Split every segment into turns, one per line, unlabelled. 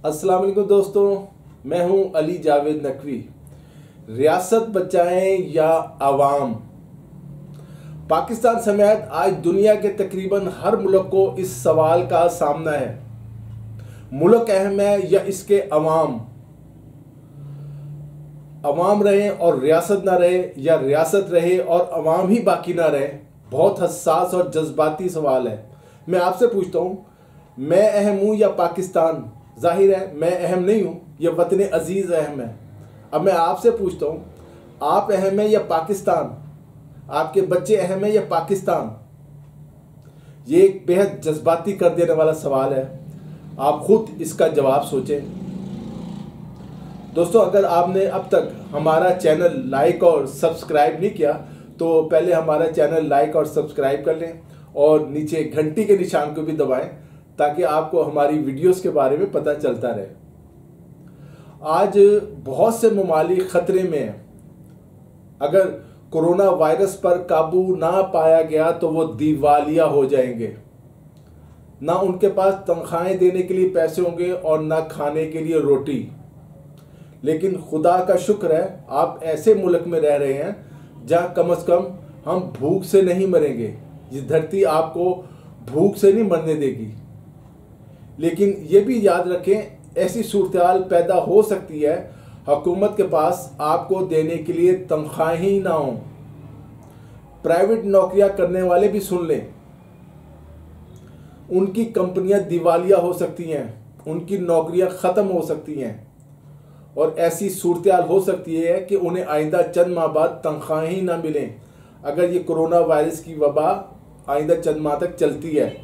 अस्सलाम वालेकुम दोस्तों, मैं हूं अली जावेद नकवी। रियासत बचाएं या आवाम। पाकिस्तान समेत आज दुनिया के तकरीबन हर मुल्क को इस सवाल का सामना है, मुल्क अहम है या इसके अवाम। अवाम रहे और रियासत ना रहे, या रियासत रहे और अवाम ही बाकी ना रहे। बहुत हसास और जज्बाती सवाल है। मैं आपसे पूछता हूँ, मैं अहम हूँ या पाकिस्तान? जाहिर है मैं अहम नहीं हूँ, यह वतन अजीज़ अहम है। अब मैं आपसे पूछता हूँ, आप अहम है या पाकिस्तान? आपके बच्चे अहम है या पाकिस्तान? ये एक बेहद जज्बाती कर देने वाला सवाल है। आप खुद इसका जवाब सोचें। दोस्तों, अगर आपने अब तक हमारा चैनल लाइक और सब्सक्राइब नहीं किया तो पहले हमारा चैनल लाइक और सब्सक्राइब कर लें और नीचे घंटी के निशान को भी दबाएं ताकि आपको हमारी वीडियोस के बारे में पता चलता रहे। आज बहुत से ममालिक खतरे में हैं। अगर कोरोना वायरस पर काबू ना पाया गया तो वो दिवालिया हो जाएंगे। ना उनके पास तनख्वाहें देने के लिए पैसे होंगे और ना खाने के लिए रोटी। लेकिन खुदा का शुक्र है आप ऐसे मुल्क में रह रहे हैं जहां कम से कम हम भूख से नहीं मरेंगे। ये धरती आपको भूख से नहीं मरने देगी। लेकिन ये भी याद रखें, ऐसी सूरत पैदा हो सकती है हुकूमत के पास आपको देने के लिए तनख्वाहें ही ना हो। प्राइवेट नौकरियां करने वाले भी सुन लें, उनकी कंपनियां दिवालिया हो सकती हैं, उनकी नौकरियां ख़त्म हो सकती हैं और ऐसी सूरत हो सकती है कि उन्हें आइंदा चंद माह बाद तनख्वाहें ही ना मिलें अगर ये कोरोना वायरस की वबा आइंदा चंद माह तक चलती है।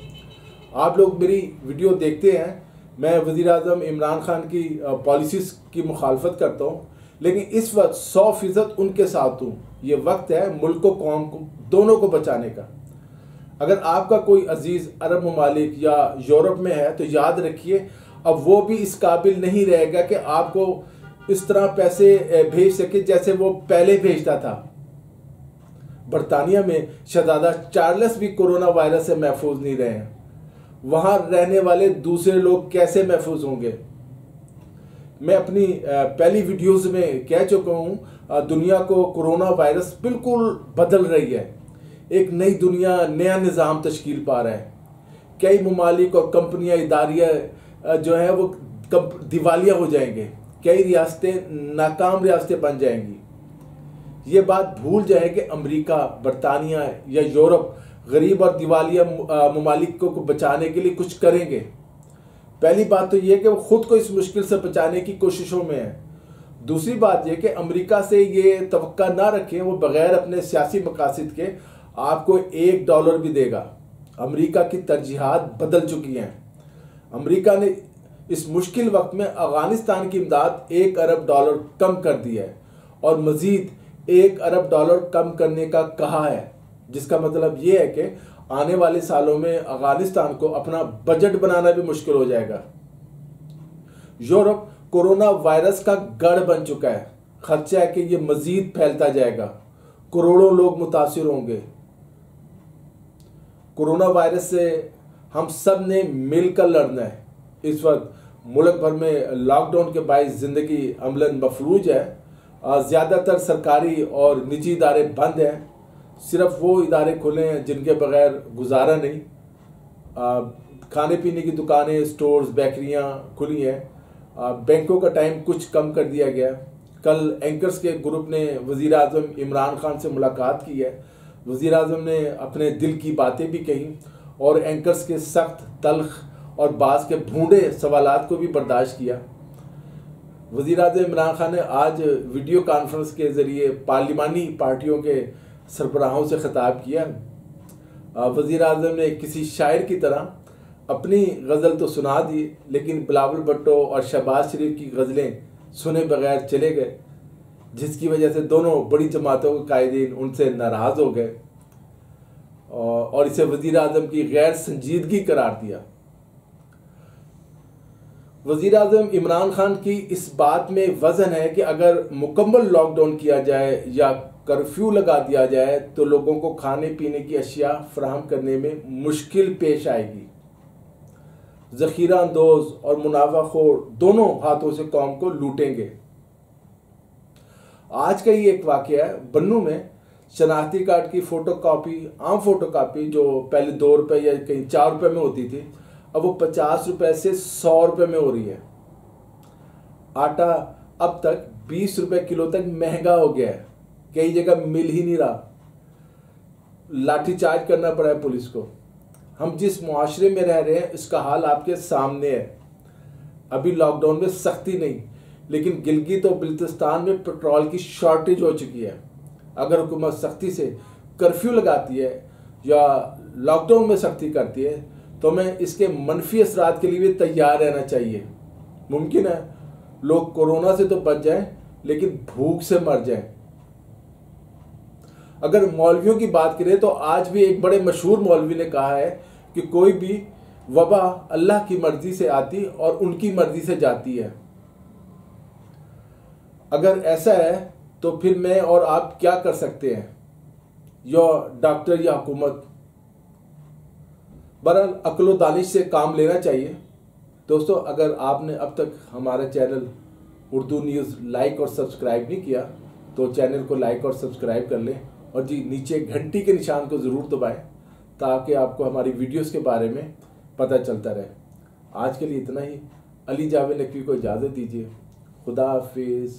आप लोग मेरी वीडियो देखते हैं, मैं वज़ीर आज़म इमरान खान की पॉलिसीज़ की मुखालफत करता हूँ, लेकिन इस वक्त 100% उनके साथ हूँ। ये वक्त है मुल्क को, कौम को, दोनों को बचाने का। अगर आपका कोई अजीज़ अरब ममालिक या यूरोप में है तो याद रखिए, अब वो भी इस काबिल नहीं रहेगा कि आपको इस तरह पैसे भेज सके जैसे वो पहले भेजता था। बरतानिया में शहजादा चार्ल्स भी कोरोना वायरस से महफूज नहीं रहे हैं। वहां रहने वाले दूसरे लोग कैसे महफूज होंगे? मैं अपनी पहली वीडियोस में कह चुका हूं, दुनिया को कोरोना वायरस बिल्कुल बदल रही है। एक नई दुनिया, नया निज़ाम तश्कील पा रहा है। कई ममालिक और कंपनियां, इदारियां जो है वो दिवालिया हो जाएंगे। कई रियासतें नाकाम रियासतें बन जाएंगी। ये बात भूल जाए कि अमेरिका, बरतानिया या यूरोप गरीब और दिवालिया ममालिक को बचाने के लिए कुछ करेंगे। पहली बात तो यह कि वो खुद को इस मुश्किल से बचाने की कोशिशों में है। दूसरी बात यह कि अमेरिका से ये तवक्का ना रखें वो बगैर अपने सियासी मकासद के आपको $1 भी देगा। अमेरिका की तरजीहात बदल चुकी हैं। अमेरिका ने इस मुश्किल वक्त में अफगानिस्तान की इमदाद $1 अरब कम कर दी है और मजीद $1 अरब कम करने का कहा है, जिसका मतलब यह है कि आने वाले सालों में अफगानिस्तान को अपना बजट बनाना भी मुश्किल हो जाएगा। यूरोप कोरोना वायरस का गढ़ बन चुका है। खर्चा है कि यह मजीद फैलता जाएगा, करोड़ों लोग मुतासिर होंगे। कोरोना वायरस से हम सब ने मिलकर लड़ना है। इस वक्त मुल्क भर में लॉकडाउन के बायस जिंदगी अमलन मफलूज है। ज़्यादातर सरकारी और निजी इदारे बंद हैं। सिर्फ वो इदारे खुले हैं जिनके बगैर गुजारा नहीं। खाने पीने की दुकानें, स्टोर्स, बेकरियां खुली हैं। बैंकों का टाइम कुछ कम कर दिया गया। कल एंकर्स के ग्रुप ने वज़ीर आज़म इमरान खान से मुलाकात की है। वज़ीर आज़म ने अपने दिल की बातें भी कही और एंकर्स के सख्त, तल्ख और बाज़ के भूंडे सवालात को भी बर्दाश्त किया। वज़ीर आज़म इमरान खान ने आज वीडियो कॉन्फ्रेंस के ज़रिए पार्लिमानी पार्टियों के सरबराहों से खिताब किया। वज़ीर आज़म ने किसी शायर की तरह अपनी गज़ल तो सुना दी, लेकिन बिलावल भुट्टो और शहबाज शरीफ की गज़लें सुने बगैर चले गए, जिसकी वजह से दोनों बड़ी जमातों के कायदीन उनसे नाराज़ हो गए और इसे वज़ीर आज़म की गैर संजीदगी करार दिया। वज़ीर आज़म इमरान खान की इस बात में वज़न है कि अगर मुकम्मल लॉकडाउन किया जाए या कर्फ्यू लगा दिया जाए तो लोगों को खाने पीने की अशिया फराहम करने में मुश्किल पेश आएगी। जखीरा अंदोज और मुनाफाखोर दोनों हाथों से कौम को लूटेंगे। आज का ही एक वाकया है, बन्नू में शनाख्ती कार्ड की फोटोकॉपी, आम फोटोकॉपी जो पहले 2 रुपए या कहीं 4 रुपए में होती थी, अब वो 50 रुपए से 100 रुपए में हो रही है। आटा अब तक 20 रुपए किलो तक महंगा हो गया है, कई जगह मिल ही नहीं रहा, लाठीचार्ज करना पड़ा है पुलिस को। हम जिस मुआशरे में रह रहे हैं इसका हाल आपके सामने है। अभी लॉकडाउन में सख्ती नहीं, लेकिन गिलगित और बिल्तिस्तान में पेट्रोल की शॉर्टेज हो चुकी है। अगर हुकूमत सख्ती से कर्फ्यू लगाती है या लॉकडाउन में सख्ती करती है तो हमें इसके मनफी असरात के लिए भी तैयार रहना चाहिए। मुमकिन है लोग कोरोना से तो बच जाएं, लेकिन भूख से मर जाएं। अगर मौलवियों की बात करें तो आज भी एक बड़े मशहूर मौलवी ने कहा है कि कोई भी वबा अल्लाह की मर्जी से आती और उनकी मर्जी से जाती है। अगर ऐसा है तो फिर मैं और आप क्या कर सकते हैं, या डॉक्टर या हुकूमत? बहरहाल अक्ल दानिश से काम लेना चाहिए। दोस्तों, अगर आपने अब तक हमारा चैनल उर्दू न्यूज़ लाइक और सब्सक्राइब नहीं किया तो चैनल को लाइक और सब्सक्राइब कर लें, और जी नीचे घंटी के निशान को ज़रूर दबाएं ताकि आपको हमारी वीडियोस के बारे में पता चलता रहे। आज के लिए इतना ही। अली जावेद नकवी को इजाज़त दीजिए। खुदा हाफिज़।